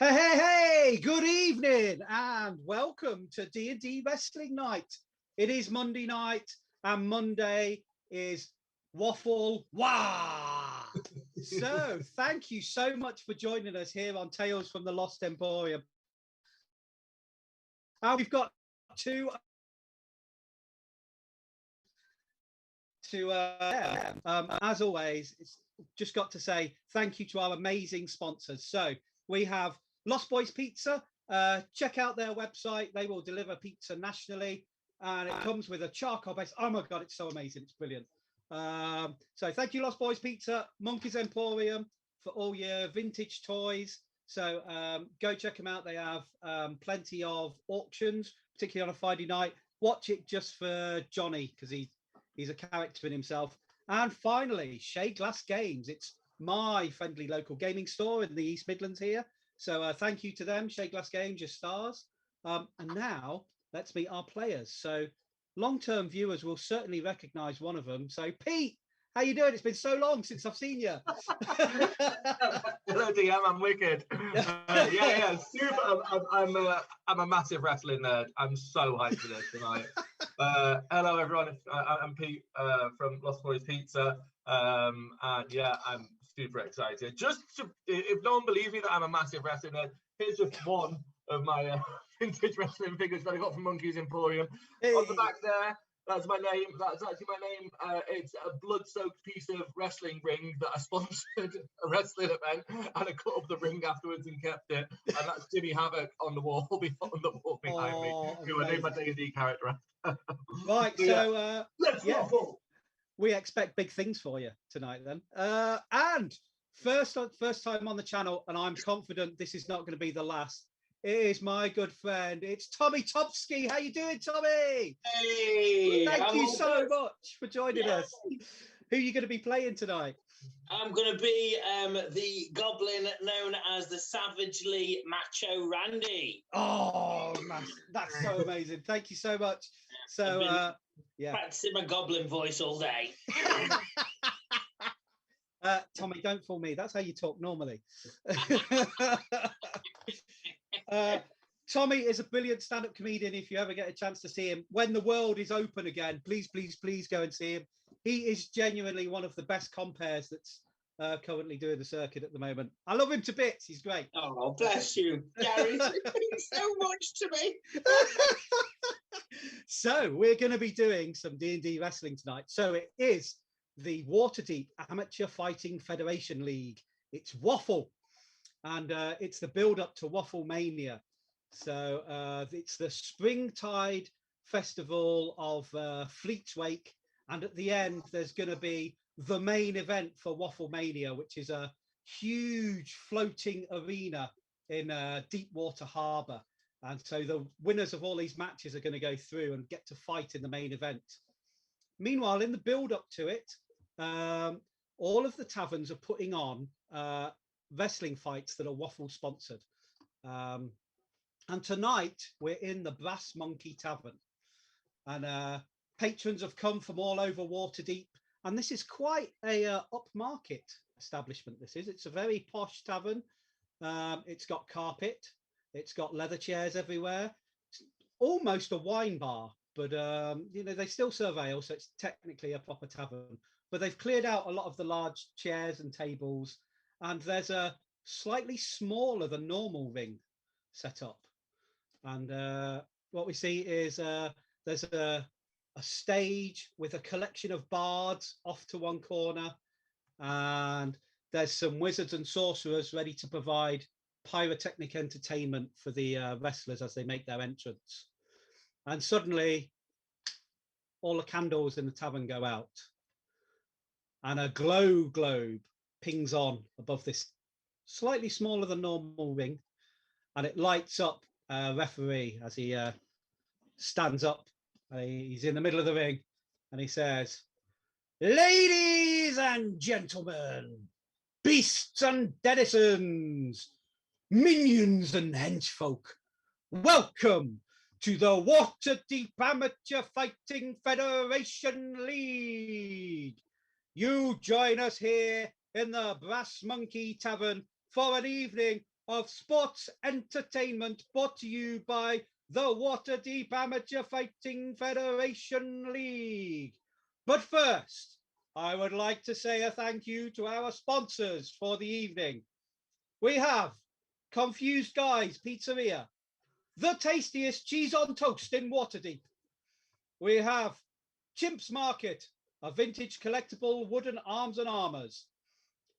Hey, hey, hey, good evening and welcome to D&D Wrestling Night. It is Monday night and Monday is Waffle, Wahh! So thank you so much for joining us here on Tales from the Lost Emporium. We've got two as always, it's just got to say thank you to our amazing sponsors. So we have Lost Boys Pizza. Check out their website. They will deliver pizza nationally, and it comes with a charcoal base. Oh my god, it's so amazing! It's brilliant. So thank you, Lost Boys Pizza, Monkey's Emporium, for all your vintage toys. So go check them out. They have plenty of auctions, particularly on a Friday night. Watch it just for Johnny because he's a character in himself. And finally, Shea Glass Games. It's my friendly local gaming store in the East Midlands here. So thank you to them, Shea Glass Games, your stars. And now let's meet our players. So long-term viewers will certainly recognise one of them. So Pete, how you doing? It's been so long since I've seen you. Hello, DM. I'm wicked. Yeah, super. I'm a massive wrestling nerd. I'm so hyped for this tonight. Hello, everyone. I'm Pete from Lost Boys Pizza. And yeah, I'm super excited. If no one believes me that I'm a massive wrestling nerd, here's just one of my vintage wrestling figures that I got from Monkey's Emporium. Hey. On the back there, that's my name. That's actually my name. It's a blood-soaked piece of wrestling ring that I sponsored a wrestling event, and I cut up the ring afterwards and kept it. And that's Jimmy Havoc on the wall behind me, who I named my D&D character. Right, so let's waffle. We expect big things for you tonight then. And first time on the channel, and I'm confident this is not going to be the last. It is my good friend. It's Tommy Topsky. How you doing, Tommy? Hey! Thank you so much for joining us. Who are you going to be playing tonight? I'm going to be the goblin known as the Savagely Macho Randy. Oh, man, that's so amazing. Thank you so much. So, practicing my goblin voice all day. Tommy, don't fool me. That's how you talk normally. Tommy is a brilliant stand-up comedian. If you ever get a chance to see him, when the world is open again, please go and see him. He is genuinely one of the best compares that's currently doing the circuit at the moment. I love him to bits. He's great. Oh, bless you, Gary. Thanks so much to me. So we're going to be doing some D&D wrestling tonight. So it is the Waterdeep Amateur Fighting Federation League. It's Waffle. And it's the build-up to Wafflemania. So it's the Springtide Festival of Fleet's Wake. And at the end, there's going to be the main event for Wafflemania, which is a huge floating arena in Deepwater Harbour. And so the winners of all these matches are going to go through and get to fight in the main event. Meanwhile, in the build-up to it, all of the taverns are putting on wrestling fights that are Waffle sponsored. And tonight we're in the Brass Monkey Tavern, and patrons have come from all over Waterdeep, and this is quite a upmarket establishment. It's a very posh tavern. It's got carpet, it's got leather chairs everywhere. It's almost a wine bar, but they still serve ale, so it's technically a proper tavern, but they've cleared out a lot of the large chairs and tables. And there's a slightly smaller than normal ring set up. And what we see is there's a stage with a collection of bards off to one corner. And there's some wizards and sorcerers ready to provide pyrotechnic entertainment for the wrestlers as they make their entrance. And suddenly, all the candles in the tavern go out. And a glow globe pings on above this slightly smaller than normal ring, and it lights up referee as he stands up. He's in the middle of the ring, and he says, "Ladies and gentlemen, beasts and denizens, minions and henchfolk, welcome to the Waterdeep Amateur Fighting Federation League. You join us here in the Brass Monkey Tavern for an evening of sports entertainment brought to you by the Waterdeep Amateur Fighting Federation League. But first, I would like to say a thank you to our sponsors for the evening. We have Confused Guys Pizzeria, the tastiest cheese on toast in Waterdeep. We have Chimps Market, a vintage collectible wooden arms and armors.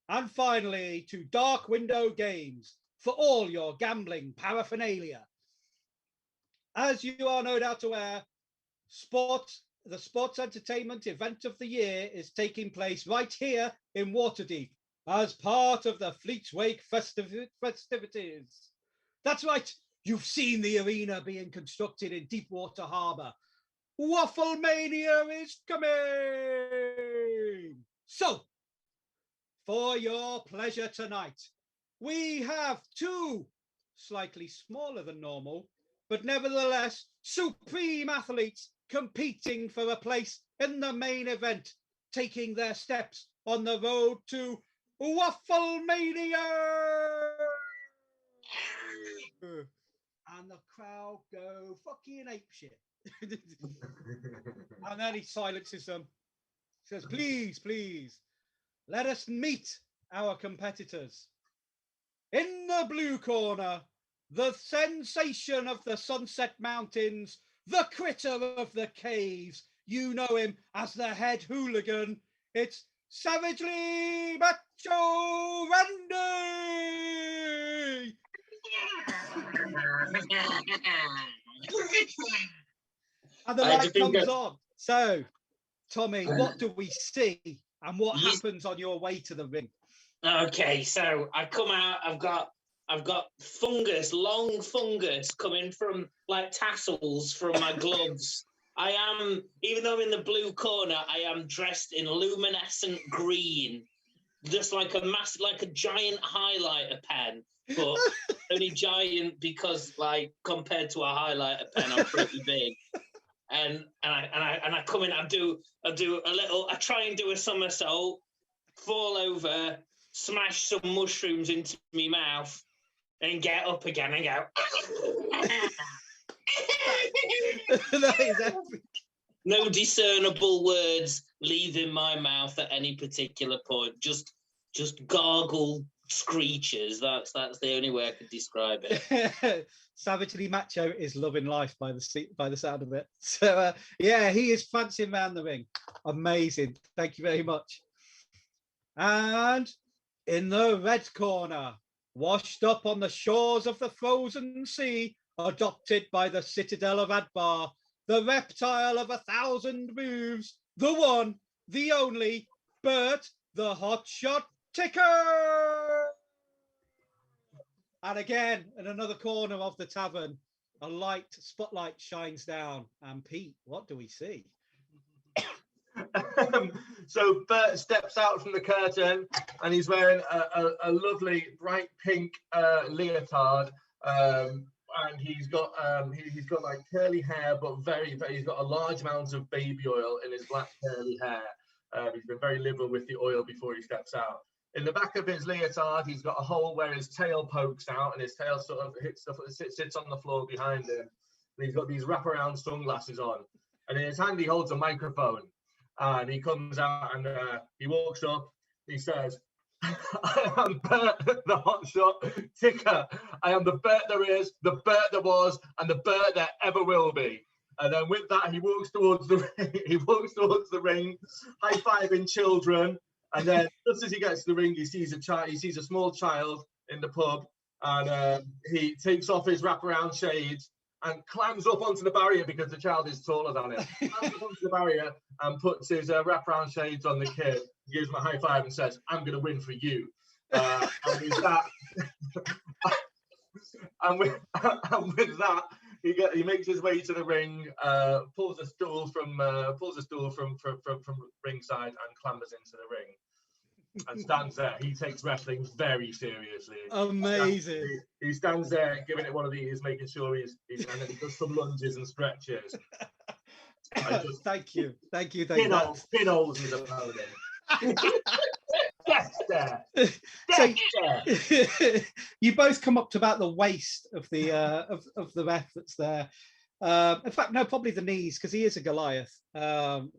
And finally, to Dark Window Games for all your gambling paraphernalia. As you are no doubt aware, the sports entertainment event of the year is taking place right here in Waterdeep as part of the Fleet's Wake festivities. That's right, you've seen the arena being constructed in Deepwater Harbour. Wafflemania is coming! So, for your pleasure tonight, we have two slightly smaller than normal, but nevertheless supreme athletes competing for a place in the main event, taking their steps on the road to Wafflemania! And the crowd go fucking apeshit. And then he silences them. He says, please, please, let us meet our competitors. In the blue corner, the sensation of the Sunset Mountains, the critter of the caves. You know him as the head hooligan. It's Savagely Macho Randy! And the light comes on. So, Tommy, what do we see and what happens on your way to the ring? Okay, so I come out, I've got fungus, long fungus coming from like tassels from my gloves. I am, even though I'm in the blue corner, I am dressed in luminescent green, just like a giant highlighter pen, but only giant because, like, compared to a highlighter pen, I'm pretty big. And I come in, I try and do a somersault, fall over, smash some mushrooms into my mouth, and get up again and go. That is epic. No discernible words leaving my mouth at any particular point. Just gargle screeches. That's the only way I could describe it. Savagely Macho is loving life by the sound of it. So yeah, he is prancing around the ring. Amazing. Thank you very much. And in the red corner, washed up on the shores of the frozen sea, adopted by the Citadel of Adbar, the reptile of 1,000 moves, the one, the only, Bert the Hotshot Ticker! And again, in another corner of the tavern, a spotlight shines down. And Pete, what do we see? So Bert steps out from the curtain and he's wearing a lovely bright pink leotard, and he's got like curly hair, but he's got a large amount of baby oil in his black curly hair. He's been very liberal with the oil before he steps out. In the back of his leotard, he's got a hole where his tail pokes out, and his tail sort of sits on the floor behind him. And he's got these wraparound sunglasses on, and in his hand he holds a microphone. And he comes out and he walks up. He says, "I am Bert the Hotshot Ticker. I am the Bert there is, the Bert there was, and the Bert there ever will be." And then with that, he walks towards the ring, high-fiving children. And then just as he gets to the ring, he sees a small child in the pub, and he takes off his wraparound shades and climbs up onto the barrier because the child is taller than him. Climbs up onto the barrier and puts his wraparound shades on the kid, gives him a high five and says, "I'm going to win for you." And with that, and with that, he makes his way to the ring, pulls a stool from ringside and clambers into the ring and stands there. He takes wrestling very seriously. Amazing. He stands there giving it one of these, making sure and then he does some lunges and stretches. Thank you. Thank you. Pinholes his opponent. Yes, Dexter. So Dexter. you both come up to about the waist of the of the ref that's there. In fact, no, probably the knees, because he is a Goliath. And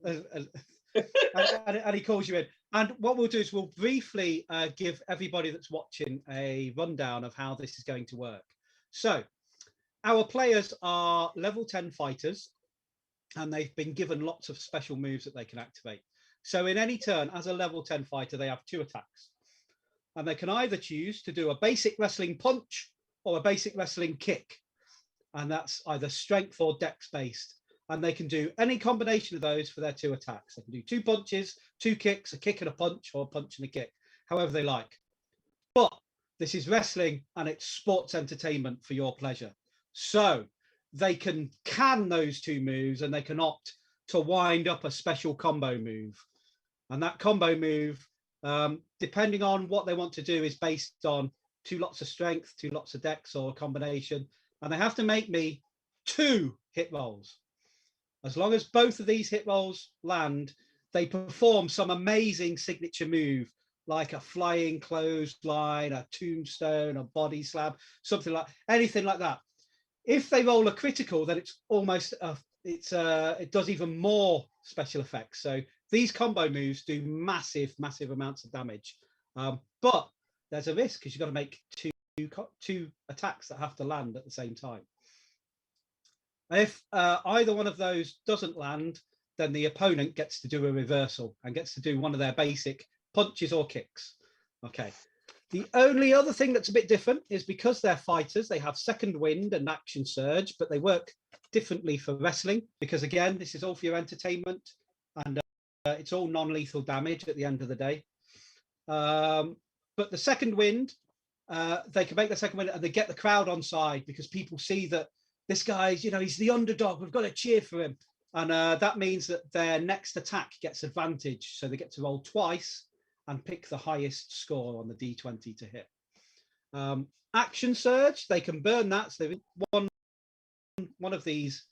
he calls you in. And what we'll do is we'll briefly give everybody that's watching a rundown of how this is going to work. So our players are level 10 fighters, and they've been given lots of special moves that they can activate. So in any turn, as a level 10 fighter, they have 2 attacks. And they can either choose to do a basic wrestling punch or a basic wrestling kick. And that's either strength or dex based. And they can do any combination of those for their 2 attacks. They can do 2 punches, 2 kicks, a kick and a punch, or a punch and a kick, however they like. But this is wrestling, and it's sports entertainment for your pleasure. So they can those 2 moves, and they can opt to wind up a special combo move. And that combo move, depending on what they want to do, is based on 2 lots of strength, 2 lots of dex, or a combination. And they have to make me 2 hit rolls. As long as both of these hit rolls land, they perform some amazing signature move, like a flying clothesline, a tombstone, a body slam, something like anything like that. If they roll a critical, then it's almost it does even more special effects. So these combo moves do massive amounts of damage, but there's a risk because you've got to make two attacks that have to land at the same time. If either one of those doesn't land, then the opponent gets to do a reversal and gets to do one of their basic punches or kicks. Okay. The only other thing that's a bit different is because they're fighters, they have second wind and action surge, but they work differently for wrestling because, again, this is all for your entertainment, and it's all non-lethal damage at the end of the day. But the second wind, they can make the second wind and they get the crowd on side because people see that this guy's, he's the underdog. We've got to cheer for him. And that means that their next attack gets advantage. So they get to roll twice and pick the highest score on the D20 to hit. Action surge, they can burn that. So they've one of these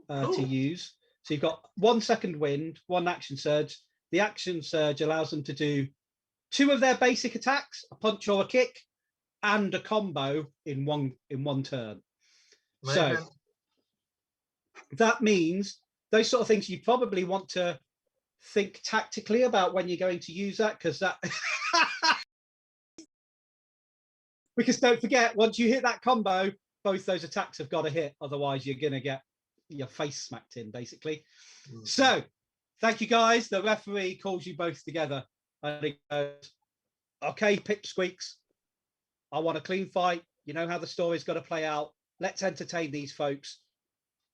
to use. So you've got 1 second wind, 1 action surge. The action surge allows them to do 2 of their basic attacks, a punch or a kick, and a combo in one turn. So that means those sort of things you probably want to think tactically about when you're going to use that, because because don't forget, once you hit that combo, both those attacks have got to hit, otherwise you're going to get your face smacked in, basically. So thank you, guys. The referee calls you both together and he goes, okay, pipsqueaks, I want a clean fight. You know how the story's got to play out. Let's entertain these folks.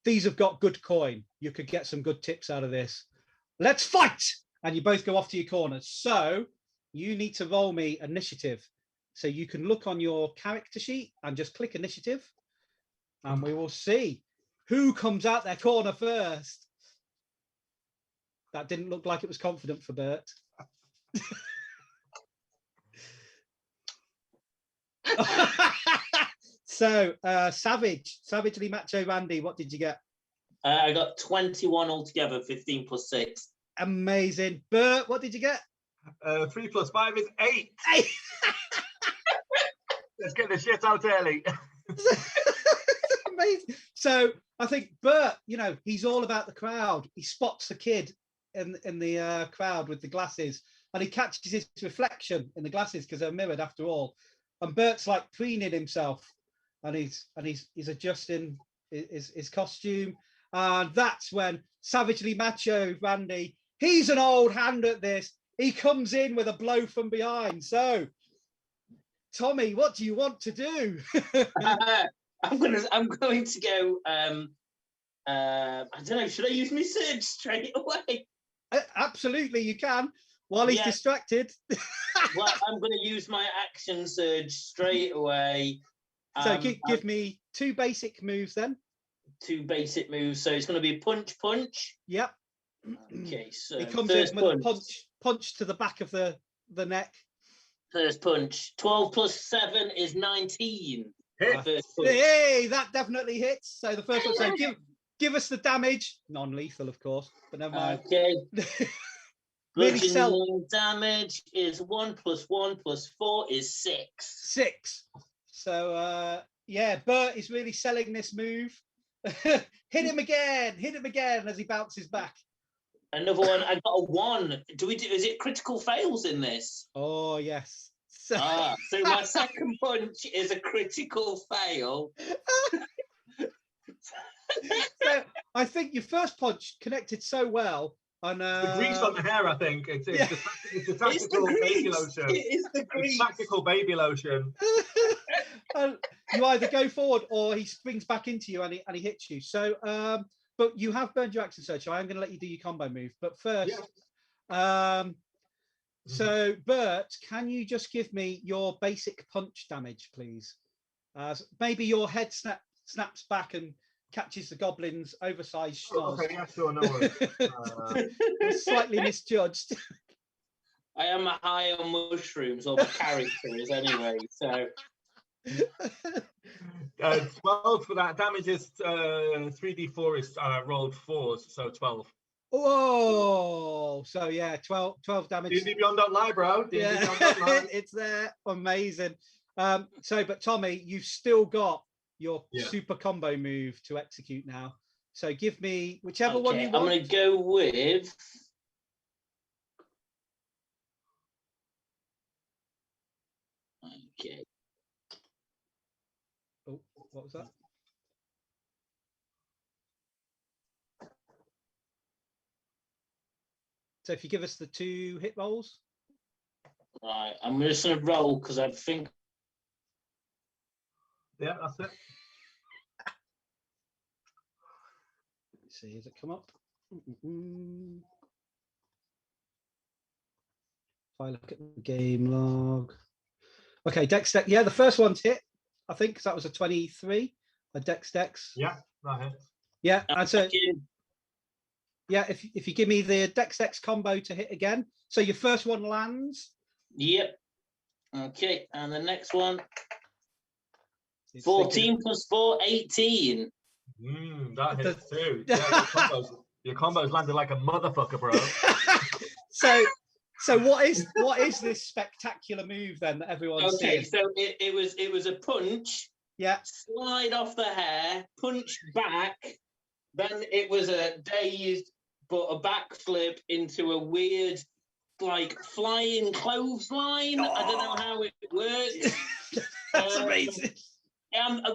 These have got good coin. You could get some good tips out of this. Let's fight. And you both go off to your corners. So you need to roll me initiative. So you can look on your character sheet and just click initiative. And we will see who comes out their corner first. That didn't look like it was confident for Bert. So, Savagely Macho Randy, what did you get? I got 21 altogether, 15 plus 6. Amazing. Bert, what did you get? 3 plus 5 is 8. Let's get the shit out early. Amazing. So I think Bert, he's all about the crowd. He spots the kid in the crowd with the glasses, and he catches his reflection in the glasses because they're mirrored after all. And Bert's like preening himself, and he's adjusting his costume. And that's when Savagely Macho Randy, he's an old hand at this. He comes in with a blow from behind. So, Tommy, what do you want to do? I'm going to go. I don't know. Should I use my surge straight away? Absolutely, you can. While he's distracted. Well, I'm going to use my action surge straight away. So give me 2 basic moves then. 2 basic moves. So it's going to be punch. Yep. Okay, so he comes in with a punch to the back of the neck. First punch. 12 plus 7 is 19. Hey, that definitely hits. So the first one. So give us the damage. Non-lethal, of course, but never mind. Okay. Really damage is 1 + 1 + 4 is 6. 6. So yeah, Bert is really selling this move. Hit him again as he bounces back. Another one. I got a 1. Is it critical fails in this? Oh yes. So my second punch is a critical fail. So I think your first punch connected so well. And the grease on the hair, I think. It's the tactical baby lotion. It is the grease. Tactical baby lotion. You either go forward or he springs back into you and he hits you. So, but you have burned your action surge, so I'm going to let you do your combo move. But first, so Bert, can you just give me your basic punch damage, please? Maybe your head snaps back and catches the goblin's oversized schnoz. Okay, yeah, sure, no worries. Slightly misjudged. I am high on mushrooms, or my character is anyway, so... 12 for that. Damage is 3d4 is rolled 4s, so 12. Oh, so yeah, 12 damage. D&D Beyond don't lie, bro. Yeah, it's there. Amazing. But Tommy, you've still got your super combo move to execute now. So give me whichever one you want. I'm going to go with... Okay. Oh, what was that? So if you give us the 2 hit rolls. Right, I'm just going to roll because I think... Yeah, that's it. Let's see, has it come up? If I look at the game log. Okay, Dex. Yeah, the first one's hit, I think, because that was a 23. A Dex. Yeah, that hits. Yeah, and so yeah, if you give me the Dex combo to hit again, so your first one lands. Yep. Okay, and the next one. 14 + 4, 18. That hits too. Yeah, your combos landed like a motherfucker, bro. So what is this spectacular move then that everyone's seeing? So it was a punch. Yeah. Slide off the hair, punch back. Then it was a dazed but a backflip into a weird like flying clothesline. I don't know how it works. That's amazing.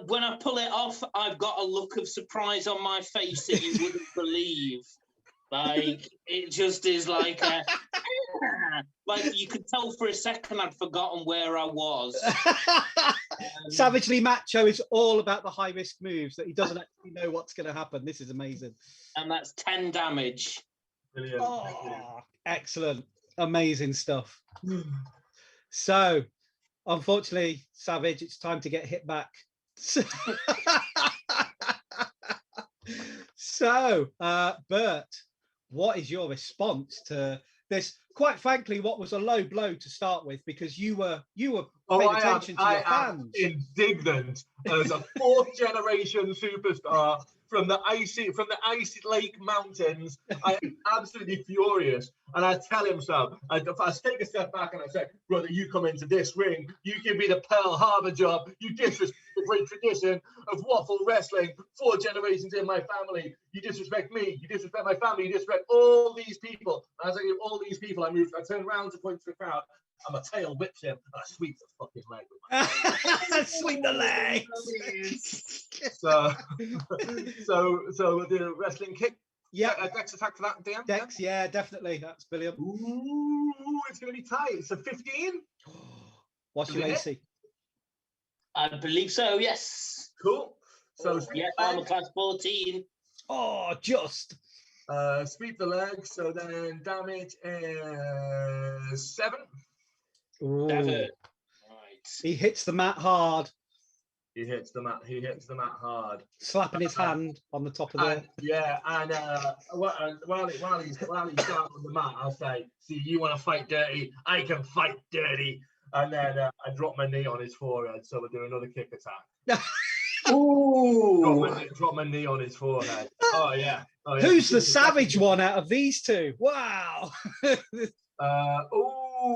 When I pull it off, I've got a look of surprise on my face that you wouldn't believe. Like, it just is like like you could tell for a second I'd forgotten where I was. Savagely Macho is all about the high risk moves that he doesn't actually know what's going to happen. This is amazing. And that's 10 damage. Brilliant. Oh, excellent. Amazing stuff. So, unfortunately, Savage, it's time to get hit back. So, Bert, what is your response to this? Quite frankly, what was a low blow to start with, because you were paying attention to your fans. I am indignant as a 4th generation superstar from the icy Lake Mountains. I am absolutely furious, and I tell him so. I take a step back and I say, brother, you come into this ring, you give me the Pearl Harbor job, you disrespect the great tradition of Waffle wrestling, 4 generations in my family. You disrespect me, you disrespect my family, you disrespect all these people. And as I give all these people, I turn around to point to the crowd, and my tail whips him, and I sweep the fucking leg with my sweep the legs. So the wrestling kick. Yeah, Dex attack for that, DM. Dex, yeah, definitely. That's brilliant. Ooh, it's going to be tight. It's a 15. What's your AC? I believe so. Yes. Cool. So yeah, armor class 14. Oh, just. Sweep the leg. So then damage is 7. Ooh. 7. Right. He hits the mat hard. He hits the mat hard. Slapping his hand on the top of the... Yeah, and while he's down on the mat, I'll say, see, you want to fight dirty? I can fight dirty. And then I drop my knee on his forehead, so we'll do another kick attack. Ooh. Drop my knee on his forehead. Oh yeah. Oh, yeah. Who's the savage one out of these two? Wow.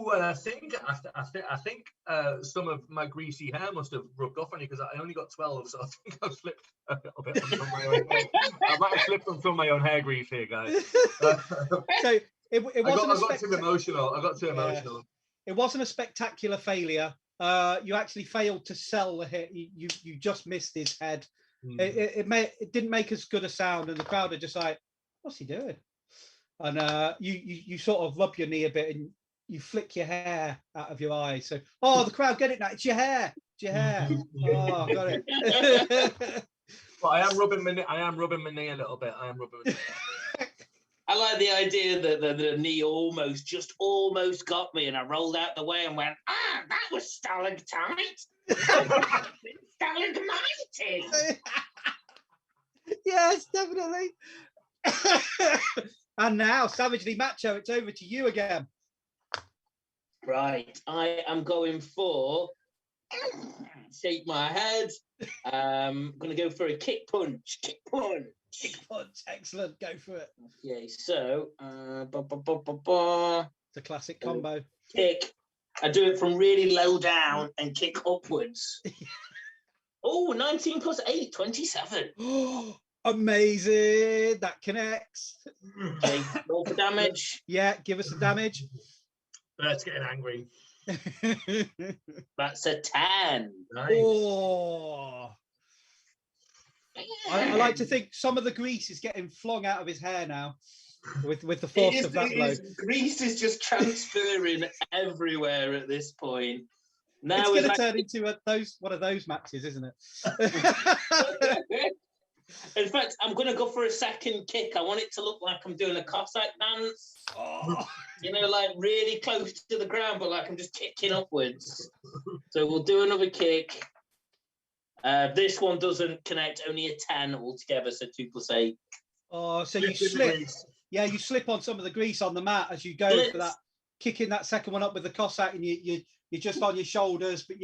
And I think some of my greasy hair must have rubbed off on you because I only got 12, so I think I've slipped a little bit on some of my own hair. I might have slipped on some of my own hair grease here, guys. So it wasn't. I got too emotional. It wasn't a spectacular failure. You actually failed to sell the hit. You just missed his head. It didn't make as good a sound, and the crowd are just like, "What's he doing?" And you sort of rub your knee a bit and you flick your hair out of your eyes. So, oh, the crowd get it now. It's your hair. It's your hair. Oh, got it. But I am rubbing my knee a little bit. I like the idea that the knee almost got me, and I rolled out the way and went, that was stalactite. Stalagmited. Yes, definitely. And now, Savagely Macho, it's over to you again. Right, I am going for shake my head. I'm going to go for a kick punch. Kick punch, excellent. Go for it. Okay, so it's a classic combo. Kick. I do it from really low down and kick upwards. Oh, 19 plus 8, 27. Amazing. That connects. Okay, roll for damage. Yeah, give us the damage. Bert's getting angry. That's a 10. Nice. Oh. I like to think some of the grease is getting flung out of his hair now with the force of that blow. Grease is just transferring everywhere at this point. Now it's going to turn into one of those matches, isn't it? In fact, I'm going to go for a second kick. I want it to look like I'm doing a Cossack dance. Oh. You know, like really close to the ground, but like I'm just kicking upwards. So we'll do another kick. This one doesn't connect, only a 10 altogether, so 2 plus 8. Oh, so you slip. Yeah, you slip on some of the grease on the mat as you go for that, kicking that second one up with the Cossack, and you're just on your shoulders, but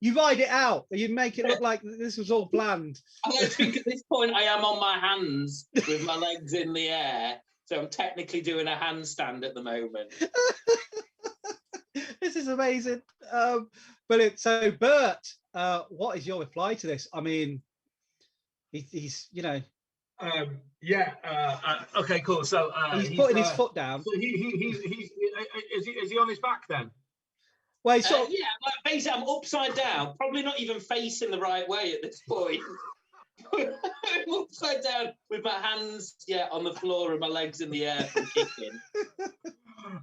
you ride it out. You make it look like this was all planned. I think at this point I am on my hands with my legs in the air, so I'm technically doing a handstand at the moment. This is amazing. Brilliant. So, Bert, what is your reply to this? I mean, he's you know. Okay, cool. So he's putting his foot down. So is he on his back then? Well, yeah, like basically I'm upside down, probably not even facing the right way at this point. I'm upside down with my hands, on the floor and my legs in the air from kicking.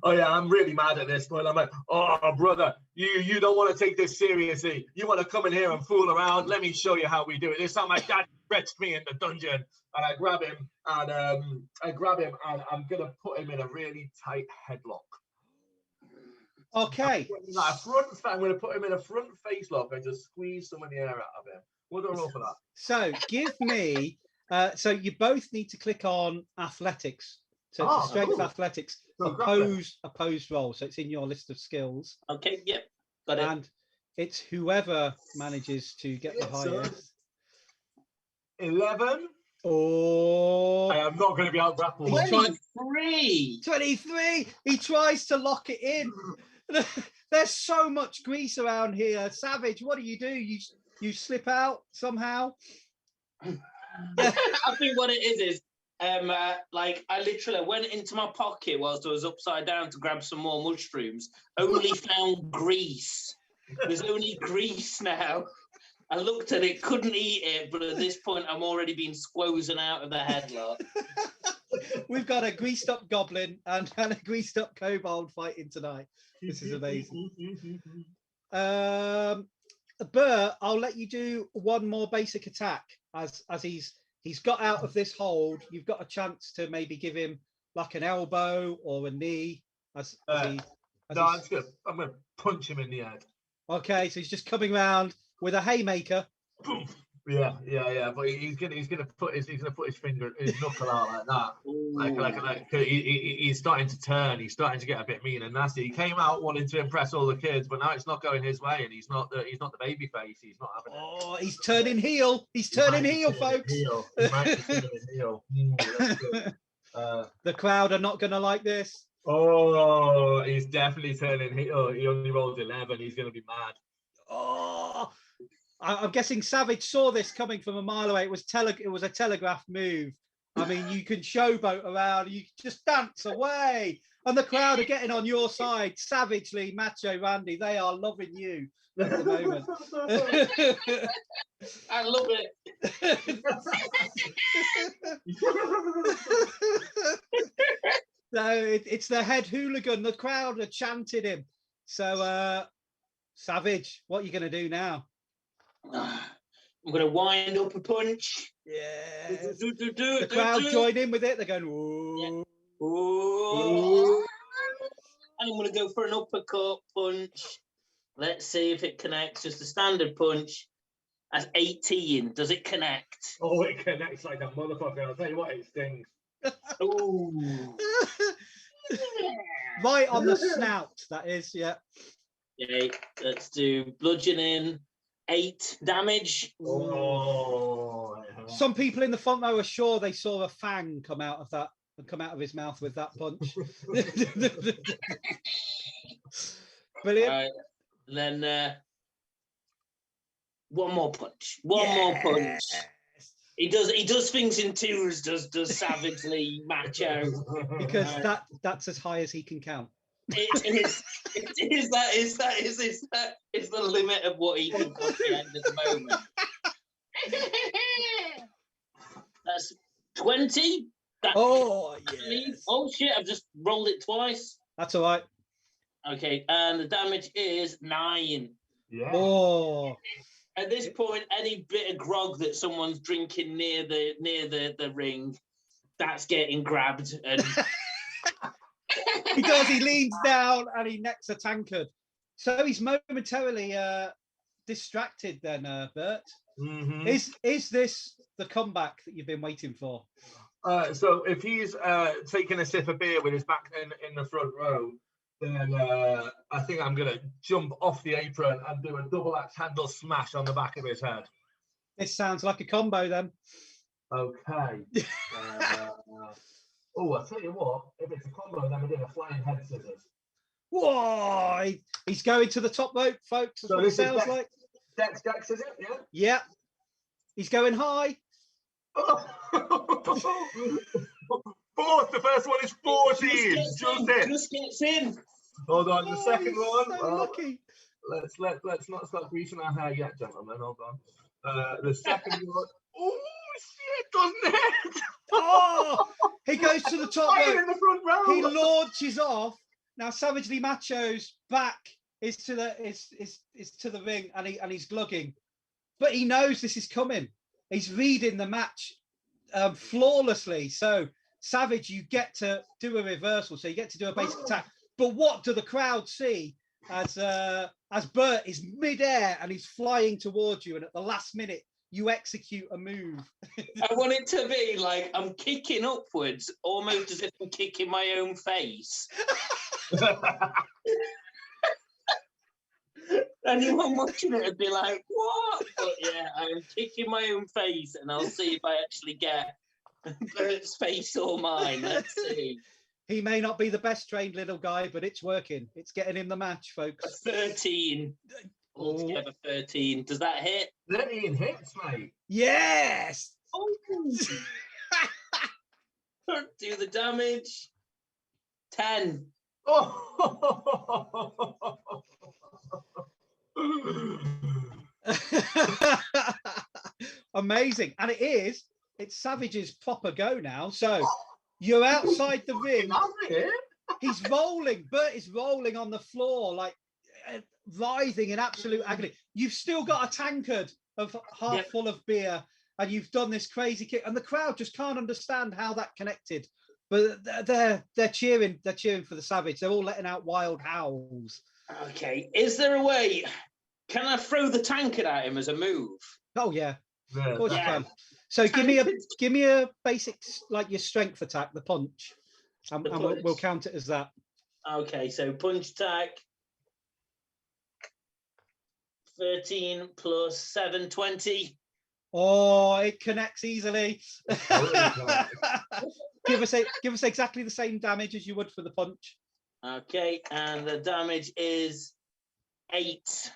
Oh yeah, I'm really mad at this point. I'm like, oh brother, you don't want to take this seriously. You want to come in here and fool around? Let me show you how we do it. This time my dad fetched me in the dungeon, and I grab him and I'm gonna put him in a really tight headlock. Okay. I'm going to put him in a front face lock and just squeeze some of the air out of him. What do I roll for that? So give me. So you both need to click on athletics. So it's a strength athletics opposed roll. So it's in your list of skills. Okay. Yep. Got it. And it's whoever manages to get the highest. 11. Oh, I am not going to be out grappled. 23. 23. He tries to lock it in. There's so much grease around here. Savage, what do? You slip out somehow? I think what it is like I literally went into my pocket whilst I was upside down to grab some more mushrooms, only found grease. There's only grease now. I looked at it, couldn't eat it, but at this point I'm already being squozen out of the headlock. We've got a greased up goblin and a greased up kobold fighting tonight. This is amazing. Bert, I'll let you do one more basic attack as he's got out of this hold. You've got a chance to maybe give him like an elbow or a knee. That's good. I'm going to punch him in the head. Okay, so he's just coming round with a haymaker. Yeah. But he's gonna put his finger, his knuckle out like that. he's starting to turn. He's starting to get a bit mean and nasty. He came out wanting to impress all the kids, but now it's not going his way, and he's not the baby face. He's not having it. Oh, he's turning heel. He's turning heel, folks. He might be turning heel. That's good. The crowd are not going to like this. Oh, he's definitely turning heel. He only rolled 11. He's going to be mad. Oh, I'm guessing Savage saw this coming from a mile away. It was a telegraph move. I mean, you can showboat around, you can just dance away, and the crowd are getting on your side. Savagely Macho Randy, they are loving you at the moment. I love it. So it's the head hooligan. The crowd are chanting him. So, Savage, what are you going to do now? I'm going to wind up a punch. Yeah. The crowd join in with it. They're going, ooh. Yeah. Ooh. And I'm going to go for an uppercut punch. Let's see if it connects. Just a standard punch. That's 18. Does it connect? Oh, it connects like a motherfucker. I'll tell you what, it stings. Ooh. Right on the snout, that is, yeah. Okay, let's do bludgeoning. 8 damage. Oh. Some people in the front row are sure they saw a fang come out of his mouth with that punch. Brilliant. Right. Then one more punch. One more punch. He does things in twos, does Savagely Macho. Because that's as high as he can count. It is the limit of what he can comprehend at the moment. That's 20. Oh, yes. Oh shit, I've just rolled it twice. That's all right. Okay, and the damage is 9. Yeah. Oh. At this point, any bit of grog that someone's drinking near the ring, that's getting grabbed and He does. He leans down and he necks a tankard. So he's momentarily distracted. Then, Bert, is this the comeback that you've been waiting for? So if he's taking a sip of beer with his back in the front row, then I think I'm gonna jump off the apron and do a double axe handle smash on the back of his head. This sounds like a combo then. Okay. Oh, I'll tell you what, if it's a combo, then we're doing a flying head scissors. Whoa! He's going to the top rope, folks. That's So what it sounds like. Dex, is it? Yeah? Yeah. He's going high. Fourth, the first one is 14. Just gets in. Hold on, the second one. So lucky. Let's not start greasing our hair yet, gentlemen. Hold on. The second one. Oh shit, doesn't it? Oh, he goes to the top rope. In the front row. He launches off. Now Savagely Macho's back is to the ring, and he's glugging, but he knows this is coming. He's reading the match flawlessly. So Savage, you get to do a reversal, so you get to do a basic attack. But what do the crowd see as Bert is midair and he's flying towards you, and at the last minute you execute a move? I want it to be like I'm kicking upwards, almost as if I'm kicking my own face. Anyone watching it would be like, what? But yeah, I am kicking my own face, and I'll see if I actually get Bert's face or mine. Let's see. He may not be the best trained little guy, but it's working. It's getting him the match, folks. 13. Altogether 13. Does that hit? 13 hits, mate. Yes! Oh. Do the damage. 10. Oh. Amazing. And it's Savage's proper go now. So you're outside the ring. He's rolling. Bert is rolling on the floor, like writhing in absolute agony. You've still got a tankard of half full of beer, and you've done this crazy kick, and the crowd just can't understand how that connected. But they're cheering. They're cheering for the Savage. They're all letting out wild howls. Okay. Is there a way? Can I throw the tankard at him as a move? Oh yeah. Of course you can. So give me a basic, like your strength attack, the punch, and we'll count it as that. Okay, so punch attack. 13 plus 7, 20. Oh, it connects easily. give us exactly the same damage as you would for the punch. Okay, and the damage is 8.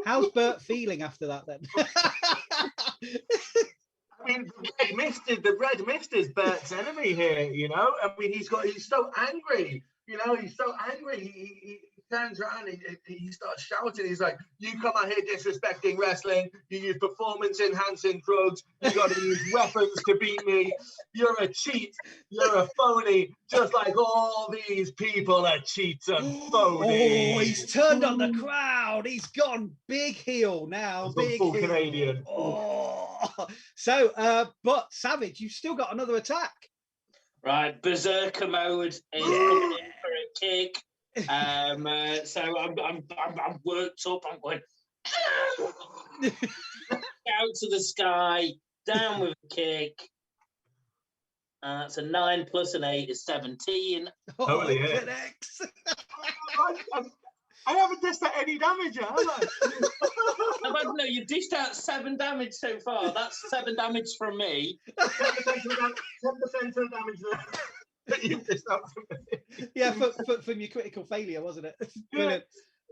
How's Bert feeling after that then? I mean, the red mist is Bert's enemy here, you know. I mean, he's so angry, you know. He's so angry. He turns around and he starts shouting. He's like, "You come out here disrespecting wrestling. You use performance-enhancing drugs. You got to use weapons to beat me. You're a cheat. You're a phony. Just like all these people are cheats and phonies." Oh, he's turned on the crowd. He's gone big heel now. Big full heel. Canadian. Oh. So, but Savage, you've still got another attack. Right, berserker mode is coming in for a kick. So I'm worked up. I'm going out to the sky, down with a kick. That's a 9 plus an 8 is 17. Totally connects. I haven't dished out any damage yet, have I? No, you've dished out 7 damage so far. That's 7 damage from me. 10% of damage that you've dished out from me. Yeah, from your critical failure, wasn't it? Brilliant.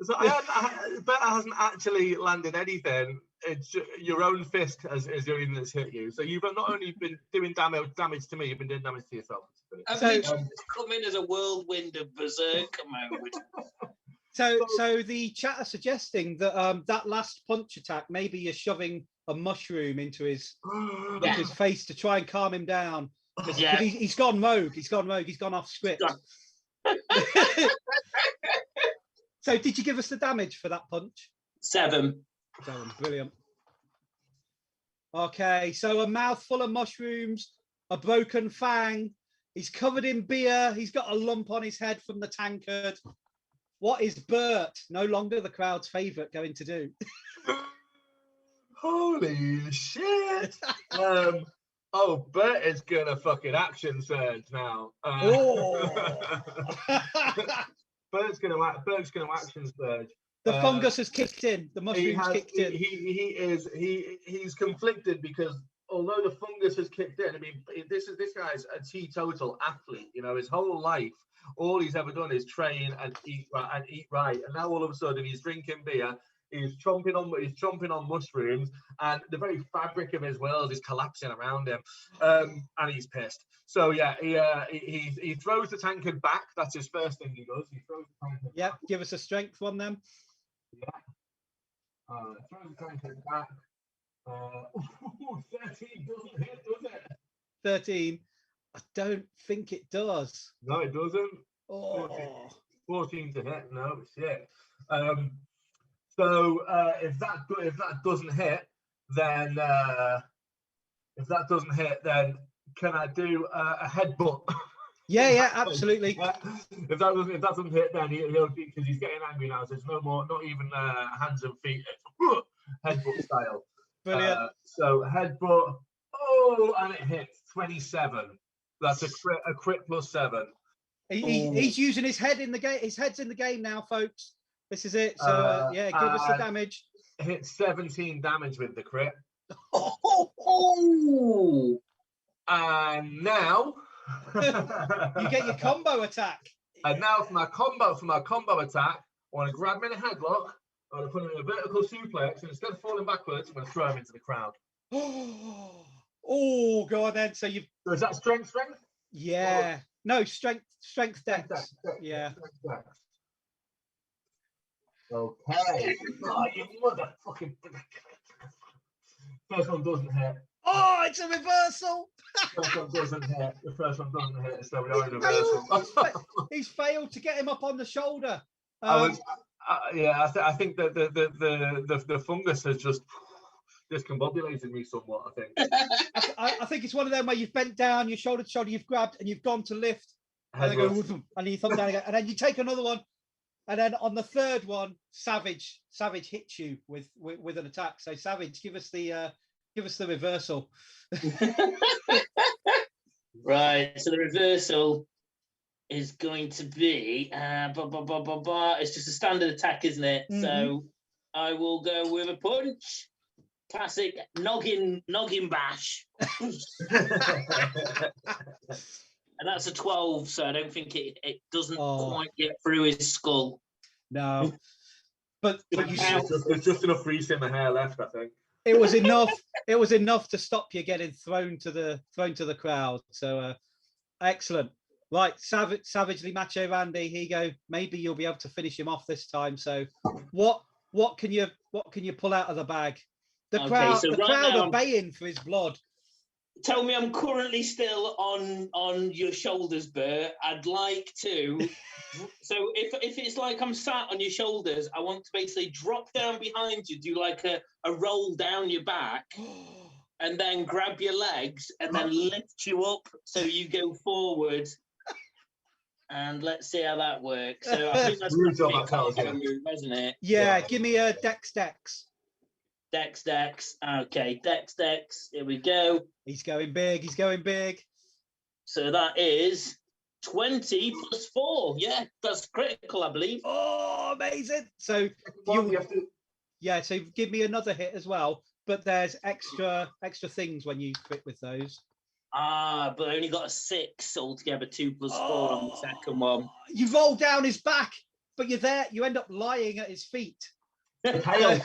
So Bert hasn't actually landed anything. It's your own fist is the only thing that's hit you. So you've not only been doing damage to me, you've been doing damage to yourself. I've literally come in as a whirlwind of berserker mode. So the chat are suggesting that that last punch attack, maybe you're shoving a mushroom into his face to try and calm him down. Because he's gone rogue. He's gone off script. So did you give us the damage for that punch? 7. 7, brilliant. Okay, so a mouthful of mushrooms, a broken fang. He's covered in beer. He's got a lump on his head from the tankard. What is Bert, no longer the crowd's favourite, going to do? Holy shit! Bert is gonna fucking action surge now. Bert's gonna action surge. The fungus has kicked in. The mushrooms kicked in. He's conflicted because although the fungus has kicked in, I mean, this guy's a teetotal athlete. You know, his whole life, all he's ever done is train and eat right. And now all of a sudden he's drinking beer, he's chomping on mushrooms, and the very fabric of his world is collapsing around him. And he's pissed. So yeah, he throws the tankard back. That's his first thing he does. He throws the tankard back. Give us a strength on them. Yeah. Throws the tankard back. 13 doesn't hit, does it? 13. I don't think it does. No, it doesn't. 14 to hit. No, shit. So if that doesn't hit, then can I do a headbutt? Yeah, absolutely. If that doesn't hit, then he'll because he's getting angry now. So it's no more, not even hands and feet. It's headbutt style. Brilliant. So headbutt. Oh, and it hits 27. That's a crit plus 7. He's using his head in the game. His head's in the game now, folks. This is it. So give us the damage. Hit 17 damage with the crit. And now you get your combo attack. And now for my combo attack, I want to grab him in a headlock. I'm going to put him in a vertical suplex, and instead of falling backwards, I'm going to throw him into the crowd. Oh, God, then. So is that strength? Yeah. No, strength dex. Yeah. Okay. Oh, you motherfucking... First one doesn't hit. Oh, it's a reversal. First one doesn't hit. The first one doesn't hit, so we are in reversal. He's failed to get him up on the shoulder. I think that the fungus has just discombobulated me somewhat. I think. I think it's one of them where you've bent down, your shoulder to shoulder, you've grabbed, and you've gone to lift, and they go, and you thumb down again, and then you take another one, And then on the third one, Savage hits you with an attack. So Savage, give us the reversal. Right. So the reversal is going to be it's just a standard attack, isn't it? Mhm. So I will go with a punch. Classic noggin bash. And that's a 12, so I don't think it doesn't quite get through his skull. No. But you there's just enough grease in my hair left, I think. It was enough. It was enough to stop you getting thrown to the crowd. So excellent. Right, Savagely Macho Randy, here you go. Maybe you'll be able to finish him off this time. So what can you pull out of the bag? The crowd are baying for his blood. Tell me I'm currently still on your shoulders, Bert. I'd like to. So if it's like I'm sat on your shoulders, I want to basically drop down behind you, do like a roll down your back, and then grab your legs and then lift you up so you go forward. And let's see how that works. So I think that's a move, isn't it? Yeah, give me a Dex. Dex. Okay, Dex. Here we go. He's going big. So that is 20 plus 4. Yeah, that's critical, I believe. Oh, amazing. So so give me another hit as well. But there's extra things when you crit with those. But I only got a 6 altogether, 2 plus 4 on the second one. You roll down his back, but you're there. You end up lying at his feet. The tail.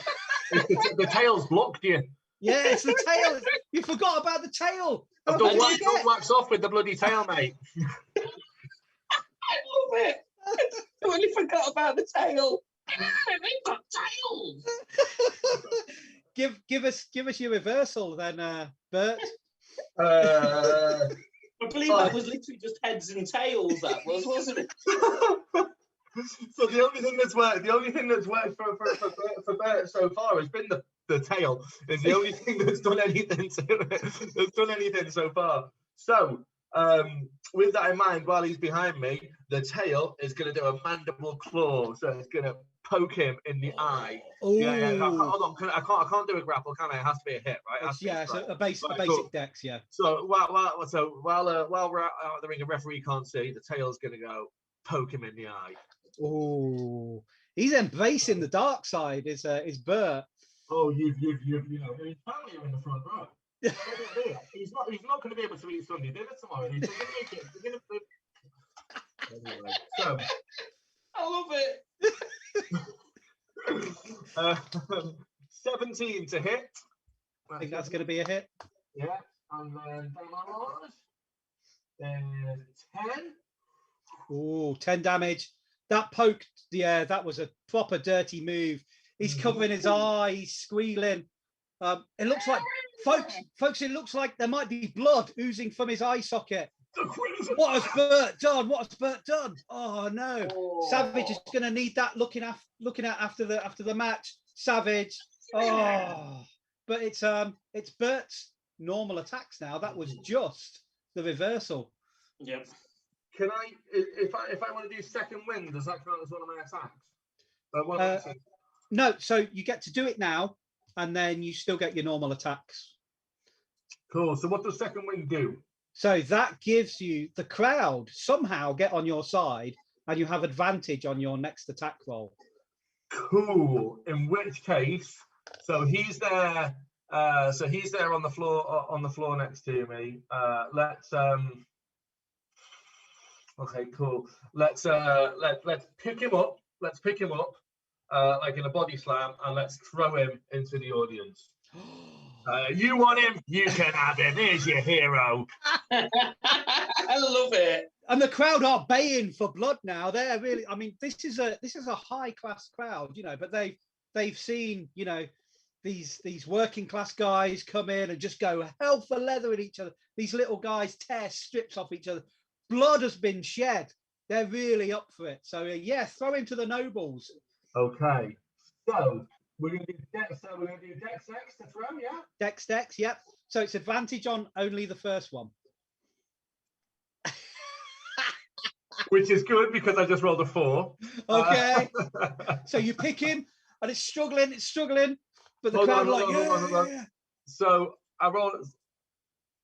The tail's blocked you. Yeah, it's the tail. You forgot about the tail. I've done wax off with the bloody tail, mate. I love it. I really forgot about the tail. They've got tails. Give us your reversal then, Bert. I believe that was literally just heads and tails. That was, wasn't it? So the only thing that's worked for Bert so far has been the tail. Is the only thing that's done anything so far. So with that in mind, while he's behind me, the tail is going to do a mandible claw. So it's going to poke him in the eye. Yeah. Hold on, I can't do a grapple, can I? It has to be a hit, right? So a basic Dex, yeah. So while we're out the ring, a referee can't see. The tail's going to go poke him in the eye. Oh, he's embracing the dark side. Is Bert? Oh, you've his family are in the front row. He's not going to be able to eat Sunday dinner tomorrow. He's going to make it. Anyway, so I love it. 17 to hit. I think that's going to be a hit. Yeah, and then there's 10. Oh, 10 damage. That poked. Yeah, that was a proper dirty move. He's covering his eye. He's squealing. It looks like, folks. It looks like there might be blood oozing from his eye socket. What has Bert done? Oh no! Savage is going to need that looking at after the match. Savage. Oh, but it's Bert's normal attacks now. That was just the reversal. Yep. Can I, if I want to do second wind, does that count as one of my attacks? No, so you get to do it now, and then you still get your normal attacks. Cool. So what does second wind do? So that gives you the crowd somehow get on your side, and you have advantage on your next attack roll. Cool. In which case, so he's there. So he's there on the floor next to me. Let's. Okay, cool. Let's pick him up. Let's pick him up, like in a body slam, and let's throw him into the audience. You want him? You can have him. Here's your hero. I love it. And the crowd are baying for blood now. They're really. I mean, this is a high class crowd, but they've seen, these working class guys come in and just go hell for leather at each other. These little guys tear strips off each other. Blood has been shed. They're really up for it. So throw him to the nobles. Okay. So we're going to do Dex. So we're going to do Dex to throw, yeah. Dex, yep. So it's advantage on only the first one. which is good because I just rolled a 4. Okay. So you pick him, and it's struggling, but the crowd are like, yeah. So I rolled.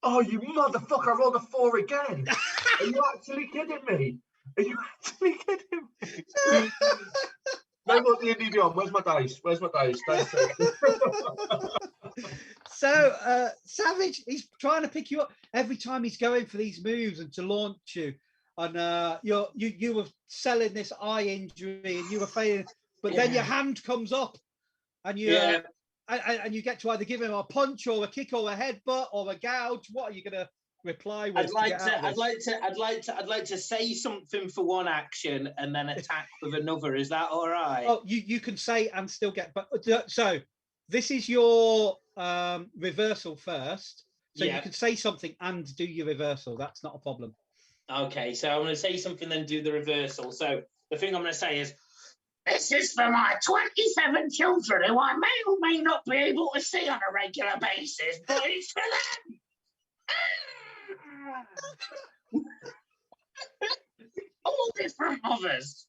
Oh, you motherfucker! I rolled a 4 again. Are you actually kidding me? Are you actually kidding me? No more D&D Beyond. Where's my dice? Dice. So Savage, he's trying to pick you up every time he's going for these moves and to launch you. And you were selling this eye injury and you were failing, but then your hand comes up and you and you get to either give him a punch or a kick or a headbutt or a gouge. What are you gonna reply with? I'd like to say something for one action and then attack with another. Is that all right? Oh, you can say and still get. But so this is your reversal first. So you can say something and do your reversal. That's not a problem. Okay, so I'm going to say something, then do the reversal. So the thing I'm going to say is, this is for my 27 children who I may or may not be able to see on a regular basis, but it's for them. All different mothers.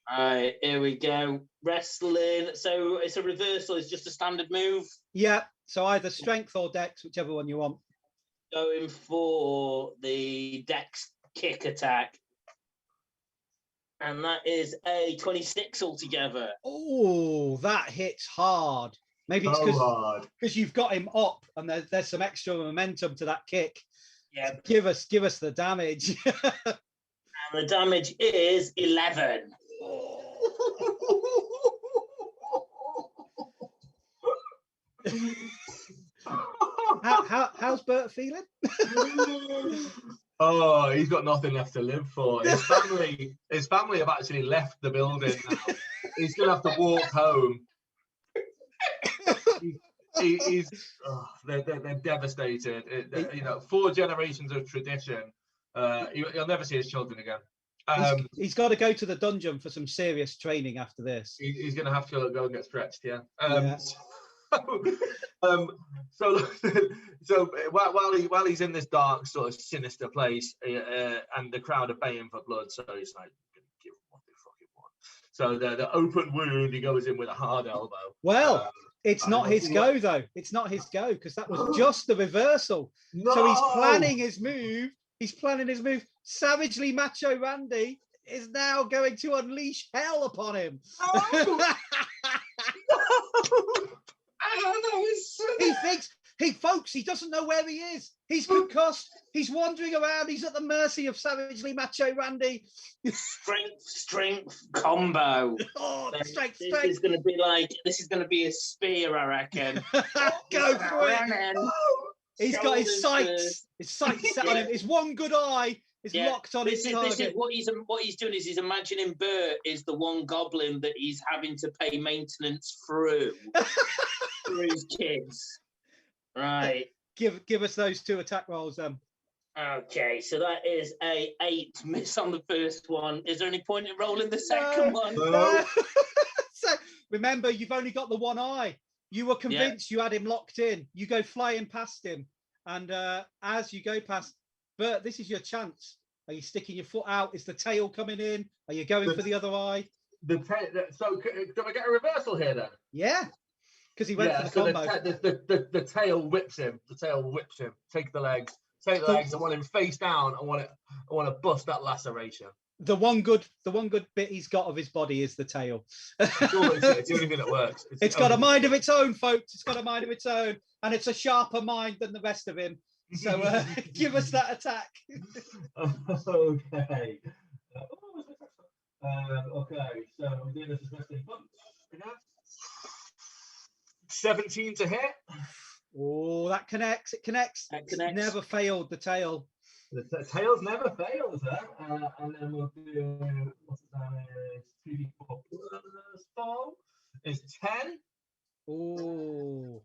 All right, here we go. Wrestling. So it's a reversal. It's just a standard move. Yeah. So either strength or dex, whichever one you want. Going for the dex kick attack. And that is a 26 altogether. Oh, that hits hard. Maybe it's because you've got him up and there's some extra momentum to that kick. Yeah. Give us the damage. And the damage is 11. How's Bert feeling? Oh, he's got nothing left to live for. His family have actually left the building now. He's gonna have to walk home. They're devastated. 4 generations of tradition. He'll never see his children again. He's got to go to the dungeon for some serious training after this. He's gonna have to go and get stretched. Yeah. So while he's in this dark sort of sinister place, and the crowd are baying for blood, so he's like, give them what they fucking want. So the open wound, he goes in with a hard elbow. Well, it's not his go though. It's not his go because that was just the reversal. No! So he's planning his move. Savagely Macho Randy is now going to unleash hell upon him. No! He doesn't know where he is. He's concussed. He's wandering around. He's at the mercy of Savagely Macho Randy. Strength combo. Oh, strength. This is going to be a spear, I reckon. Go for it. He's got his sights set on him. His one good eye is locked on his target. This is what he's doing is he's imagining Bert is the one goblin that he's having to pay maintenance through for his kids. Right. Give us those 2 attack rolls then. Okay, so that is a 8 miss on the first one. Is there any point in rolling the second one? No. So remember, you've only got the one eye. You were convinced you had him locked in. You go flying past him, and as you go past, Bert, this is your chance. Are you sticking your foot out? Is the tail coming in? Are you going for the other eye? So do I get a reversal here then? Yeah, because he went for the combo. The tail whips him. Take the legs. I want him face down. I want to bust that laceration. The one good bit he's got of his body is the tail. It's the only thing that works. It's got a mind of its own, folks. It's got a mind of its own, and it's a sharper mind than the rest of him. So give us that attack. Okay. Okay, so we're doing this as wrestling punch. 17 to hit. Oh, that connects. It connects. It's never failed, the tail. The tails never fails, huh? And then we'll do, what's that? 2d4 plus 4 is 10. Oh.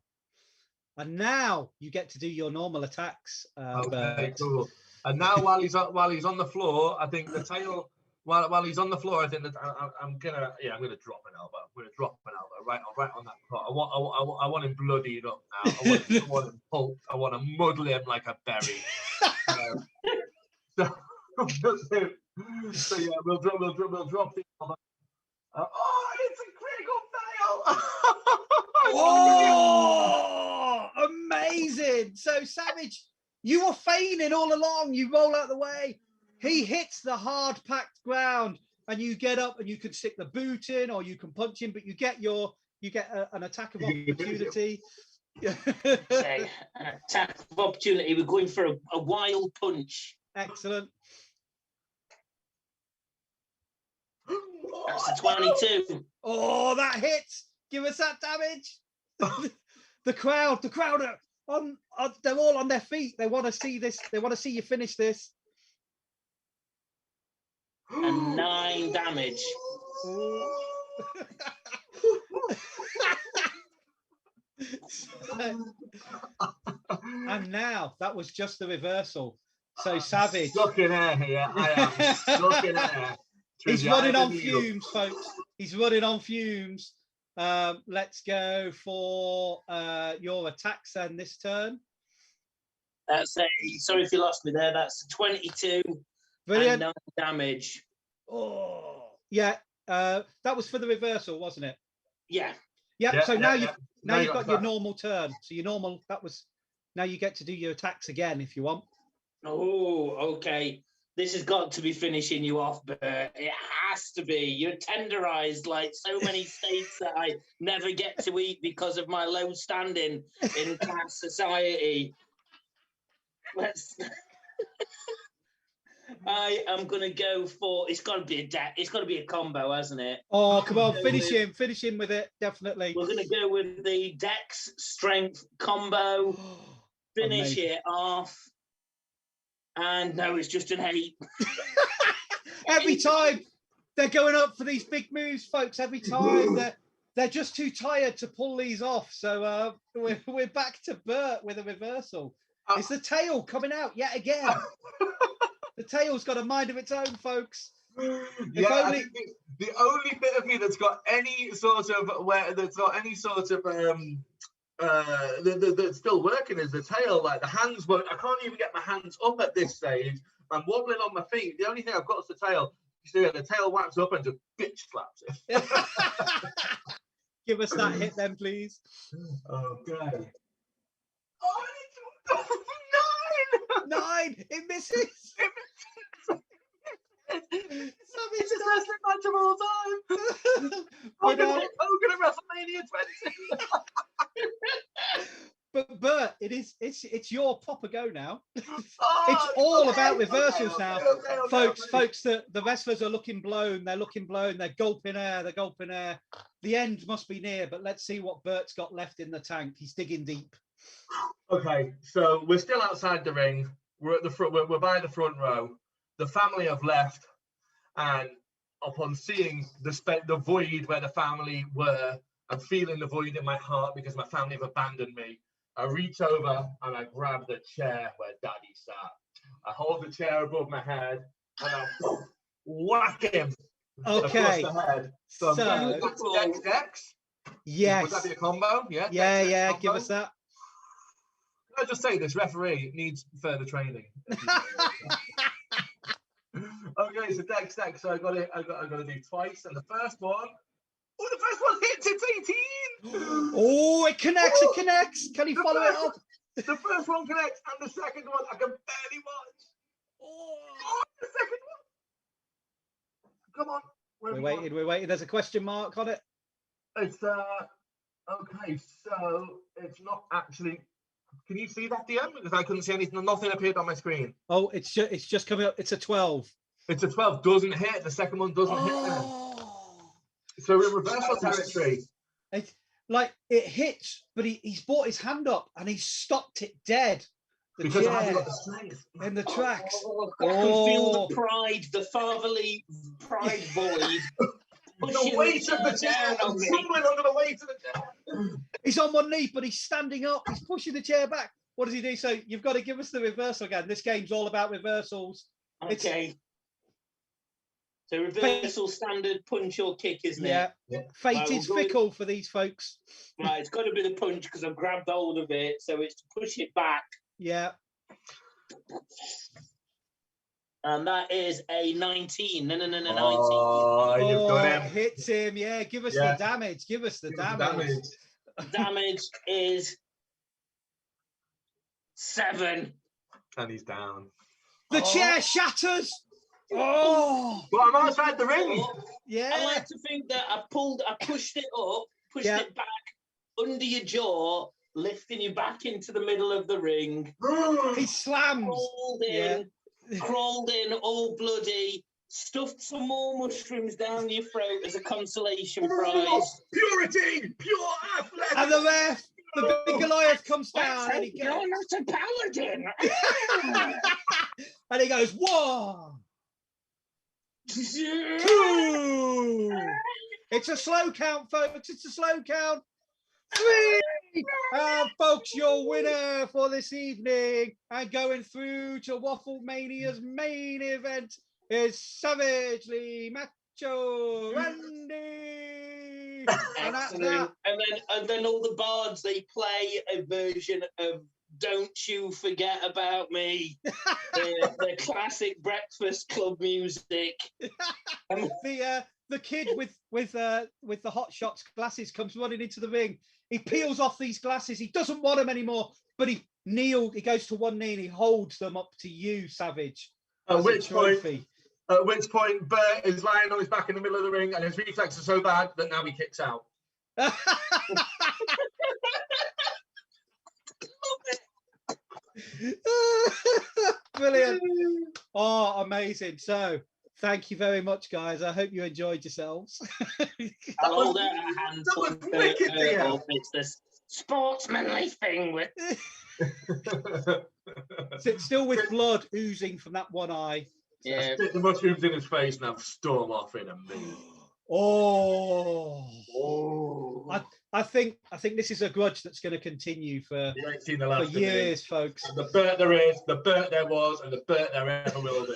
And now you get to do your normal attacks. Okay, cool. And now while he's on the floor, I think the tail. While he's on the floor, I think that I'm gonna drop an elbow. I'm gonna drop an elbow right on that part. I want him bloodied up now. I want him pulped. I want to muddle him like a berry. So, so yeah, we'll drop the. Oh, it's a critical fail! Oh, amazing! So Savage, you were feigning all along. You roll out the way. He hits the hard packed ground, and you get up and you can stick the boot in, or you can punch him, but you get an attack of opportunity. Say an attack of opportunity. We're going for a wild punch. Excellent. That's a 22. Oh, that hits. Give us that damage. The crowd are on. They're all on their feet. They want to see this. They want to see you finish this. And 9 damage. And now that was just the reversal. So Savage. Stuck in air here. I am stuck in air. He's running on fumes, folks. He's running on fumes. Let's go for your attacks then this turn. That's a, sorry if you lost me there. That's 22. Brilliant. And 9 damage. Oh, yeah. That was for the reversal, wasn't it? Yeah. Yep. So now you've got your that. normal turn. So your normal, that was, now you get to do your attacks again if you want. Oh, okay. This has got to be finishing you off, Bert. It has to be. You're tenderized like so many steaks that I never get to eat because of my low standing in class society. Let's. I am gonna go for. It's got to be it's got to be a combo, hasn't it? Oh, come on, finish him with it, definitely. We're gonna go with the Dex Strength combo. Finish Amazing. it off. And no, it's just an 8. Every time they're going up for these big moves, folks. Every time they're just too tired to pull these off. So we're back to Bert with a reversal. It's the tail coming out yet again. The tail's got a mind of its own, folks. Yeah, I think the only bit of me that's got any sort of that's still working is the tail. Like the hands won't. I can't even get my hands up at this stage. I'm wobbling on my feet. The only thing I've got is the tail. You see, the tail whacks up and just bitch slaps it. Give us that hit then, please. Okay. Oh, 9. It misses. It's the best match of all time. I'm going to WrestleMania 20. But Bert, it's your proper go now. It's all about reversals now, folks. Folks, the wrestlers are looking blown. They're looking blown. They're gulping air. They're gulping air. The end must be near. But let's see what Bert's got left in the tank. He's digging deep. Okay, so we're still outside the ring. We're at the front. We're by the front row. The family have left, and upon seeing the void where the family were, I'm feeling the void in my heart because my family have abandoned me. I reach over and I grab the chair where Daddy sat. I hold the chair above my head and I whack him across the head. So that's Dex. Yes. Would that be a combo? Yeah. Yeah. Combo. Give us that. Can I just say this referee needs further training? Okay, so Dex. So I got to do twice, and the first one. Oh, the first one hits. It's 18. Oh, it connects. It connects. Can he follow it up? The first one connects, and the second one I can barely watch. Oh, the second one. Come on. We're waiting. There's a question mark on it. It's okay. So it's not actually. Can you see that, DM? Because I couldn't see anything. Nothing appeared on my screen. Oh, it's just coming up. It's a 12. It's a 12. Doesn't hit. The second one doesn't hit. So we're in reversal territory. It's like it hits, but he's brought his hand up and he's stopped it dead. Because I haven't got the strength in the tracks. I can feel the pride, the fatherly pride void. The weight of the chair. I'm crumbling under the weight of the chair. He's on one knee, but he's standing up. He's pushing the chair back. What does he do? So you've got to give us the reversal again. This game's all about reversals. Okay. So reversal, standard, punch or kick, isn't it? Yeah. Fate is fickle for these folks. Right, it's got to be the punch because I've grabbed hold of it. So it's to push it back. Yeah. And that is a 19. No, 19. Oh, you've got him. Hits him. Yeah, give us the damage. Give us the damage. Damage is 7. And he's down. The chair shatters. Oh, but I'm outside the ring. Yeah. I like to think that I pushed it up, it back under your jaw, lifting you back into the middle of the ring. He slams. Crawled in, all bloody, stuffed some more mushrooms down your throat as a consolation prize. Purity, pure athletics. And the ref, the big Goliath comes down and he goes, "You're not a paladin." And he goes, "Whoa!" 2. It's a slow count, folks. It's a slow count. 3. And folks, your winner for this evening and going through to Wafflemania's main event is Savagely Macho Randy. Excellent. And then all the bards, they play a version of "Don't You Forget About Me," the classic Breakfast Club music. The kid with the Hotshot's glasses comes running into the ring. He peels off these glasses. He doesn't want them anymore, but he goes to one knee and he holds them up to you, Savage. At which point, Bert is lying on his back in the middle of the ring, and his reflexes are so bad that now he kicks out. Brilliant. Oh, amazing. So thank you very much, guys. I hope you enjoyed yourselves. I'll hold out a hand for it's this sportsmanly thing with still with blood oozing from that one eye. Yeah. Stick the mushrooms in his face now, storm off in a minute. Oh. I think this is a grudge that's going to continue for years, folks. And the Bert there is, the Bert there was, and the Bert there ever will be.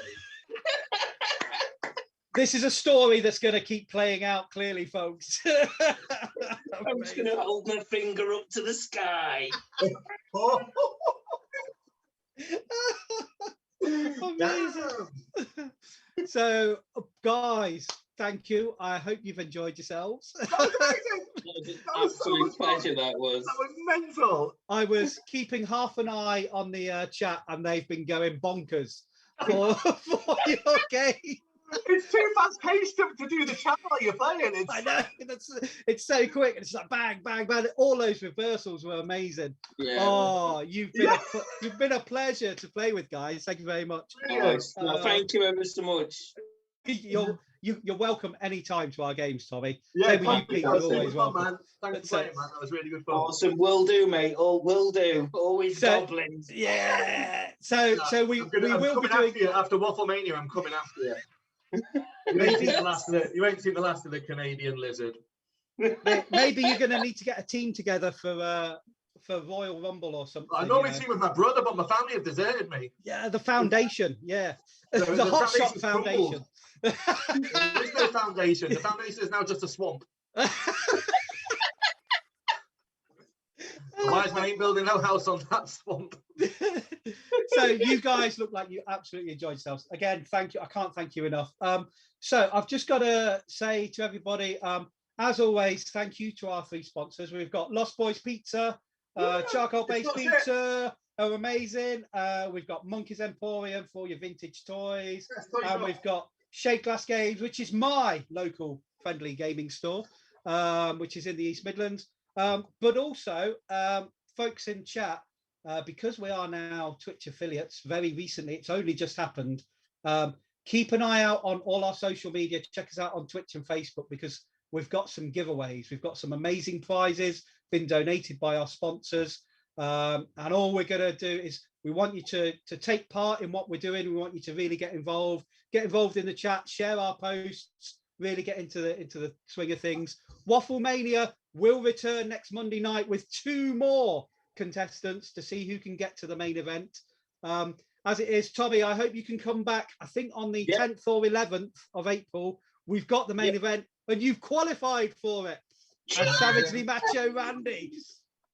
This is a story that's going to keep playing out clearly, folks. I'm just going to hold my finger up to the sky. Amazing. So, guys, thank you. I hope you've enjoyed yourselves. That was amazing. Absolute pleasure. That was mental. I was keeping half an eye on the chat, and they've been going bonkers for your game. It's too fast paced to do the chat while you're playing. I know, it's so quick. It's like bang, bang, bang. All those reversals were amazing. Yeah. Oh, you've been a pleasure to play with, guys. Thank you very much. Thank you ever so much. You're welcome anytime to our games, Tommy. Yeah, You're always welcome. Man. Thanks for playing, man. That was really good fun. Awesome. Will do, mate. Will do. Always Goblins. Yeah. So we will be doing you after Wafflemania. I'm coming after you. You ain't seen the last of the Canadian lizard. Maybe you're going to need to get a team together for Royal Rumble or something. I normally team with my brother, but my family have deserted me. Yeah, the foundation. Yeah, the Hotshot Foundation. There's no foundation. The foundation is now just a swamp. Why is my building no house on that swamp? So you guys look like you absolutely enjoyed yourselves. Again, thank you. I can't thank you enough. So I've just got to say to everybody, as always, thank you to our 3 sponsors. We've got Lost Boys Pizza, charcoal-based pizza, are amazing. We've got Monkey's Emporium for your vintage toys. And we've got Shake Glass Games, which is my local friendly gaming store, which is in the East Midlands. But also, folks in chat, because we are now Twitch affiliates very recently, it's only just happened. Keep an eye out on all our social media. Check us out on Twitch and Facebook, because we've got some giveaways. We've got some amazing prizes been donated by our sponsors. And all we're going to do is we want you to take part in what we're doing. We want you to really get involved in the chat, share our posts, really get into the swing of things. Wafflemania will return next Monday night with 2 more contestants to see who can get to the main event. As it is, Tommy, I hope you can come back. I think on the 10th or 11th of April, we've got the main event, and you've qualified for it. And Savagely Macho Randy,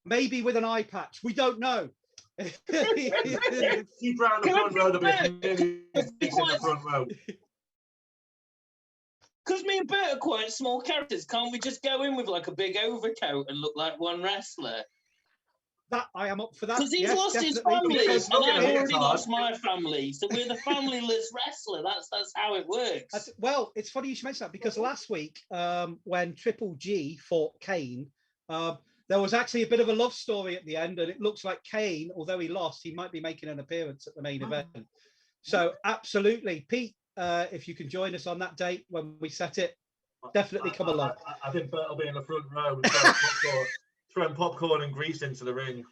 maybe with an eye patch. We don't know. Keep around the front row. There'll be a million seats in the front row. Because me and Bert are quite small characters, can't we just go in with like a big overcoat and look like one wrestler? That I am up for that. Because he's yes, lost his definitely. family, Because and look at I've it, already it's lost hard. my family, so we're the familyless wrestler. That's how it works. Well, it's funny you should mention that because last week, when Triple G fought Kane, there was actually a bit of a love story at the end, and it looks like Kane, although he lost, he might be making an appearance at the main event. So absolutely, Pete, if you can join us on that date when we set it, definitely come along. I think Bert will be in the front row throwing popcorn and grease into the ring.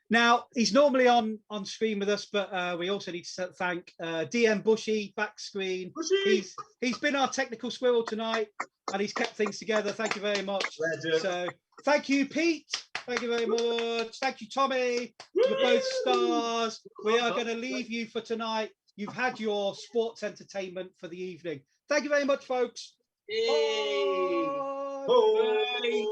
Now he's normally on screen with us, but we also need to thank DM Bushy back screen. He's been our technical squirrel tonight, and he's kept things together. Thank you very much. Legend. So thank you, Pete. Thank you very much. Thank you, Tommy. You're both stars. We are going to leave you for tonight. You've had your sports entertainment for the evening. Thank you very much, folks. Yay. Bye. Bye.